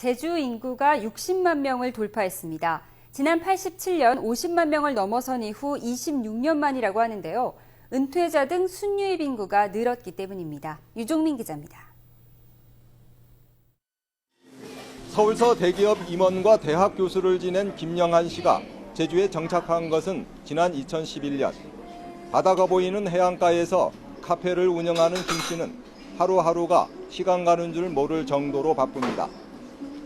제주 인구가 60만 명을 돌파했습니다. 지난 87년 50만 명을 넘어선 이후 26년 만이라고 하는데요. 은퇴자 등 순유입 인구가 늘었기 때문입니다. 유종민 기자입니다. 서울서 대기업 임원과 대학 교수를 지낸 김영한 씨가 제주에 정착한 것은 지난 2011년. 바다가 보이는 해안가에서 카페를 운영하는 김 씨는 하루하루가 시간 가는 줄 모를 정도로 바쁩니다.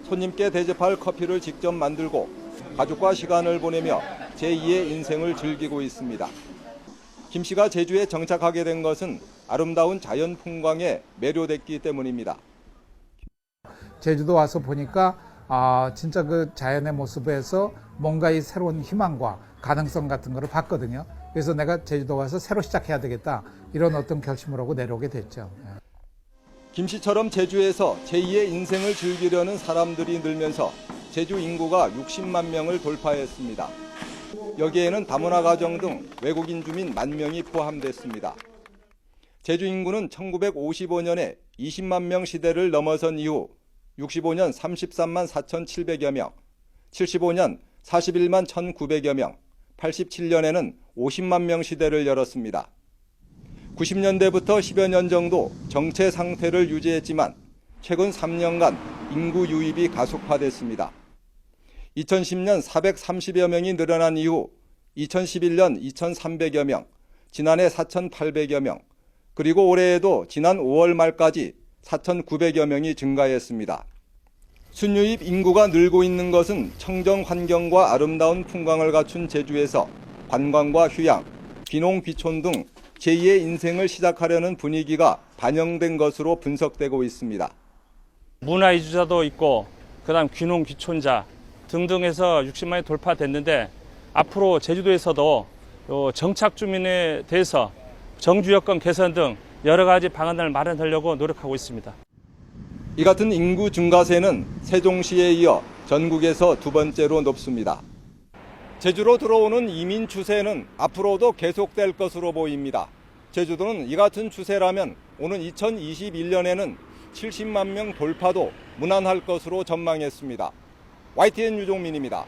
손님께 대접할 커피를 직접 만들고 가족과 시간을 보내며 제2의 인생을 즐기고 있습니다. 김 씨가 제주에 정착하게 된 것은 아름다운 자연 풍광에 매료됐기 때문입니다. 제주도 와서 보니까 진짜 그 자연의 모습에서 뭔가 이 새로운 희망과 가능성 같은 거를 봤거든요. 그래서 내가 제주도 와서 새로 시작해야 되겠다 이런 어떤 결심을 하고 내려오게 됐죠. 김 씨처럼 제주에서 제2의 인생을 즐기려는 사람들이 늘면서 제주 인구가 60만 명을 돌파했습니다. 여기에는 다문화 가정 등 외국인 주민 10,000명이 포함됐습니다. 제주 인구는 1955년에 20만 명 시대를 넘어선 이후 65년 33만 4,700여 명, 75년 41만 1,900여 명, 87년에는 50만 명 시대를 열었습니다. 90년대부터 10여 년 정도 정체 상태를 유지했지만 최근 3년간 인구 유입이 가속화됐습니다. 2010년 430여 명이 늘어난 이후 2011년 2,300여 명, 지난해 4,800여 명, 그리고 올해에도 지난 5월 말까지 4,900여 명이 증가했습니다. 순유입 인구가 늘고 있는 것은 청정 환경과 아름다운 풍광을 갖춘 제주에서 관광과 휴양, 귀농 귀촌 등 제2의 인생을 시작하려는 분위기가 반영된 것으로 분석되고 있습니다. 문화 이주자도 있고 그다음 귀농 귀촌자 등등해서 60만이 돌파됐는데 앞으로 제주도에서도 정착 주민에 대해서 정주 여건 개선 등 여러 가지 방안을 마련하려고 노력하고 있습니다. 이 같은 인구 증가세는 세종시에 이어 전국에서 두 번째로 높습니다. 제주로 들어오는 이민 추세는 앞으로도 계속될 것으로 보입니다. 제주도는 이 같은 추세라면 오는 2021년에는 70만 명 돌파도 무난할 것으로 전망했습니다. YTN 유종민입니다.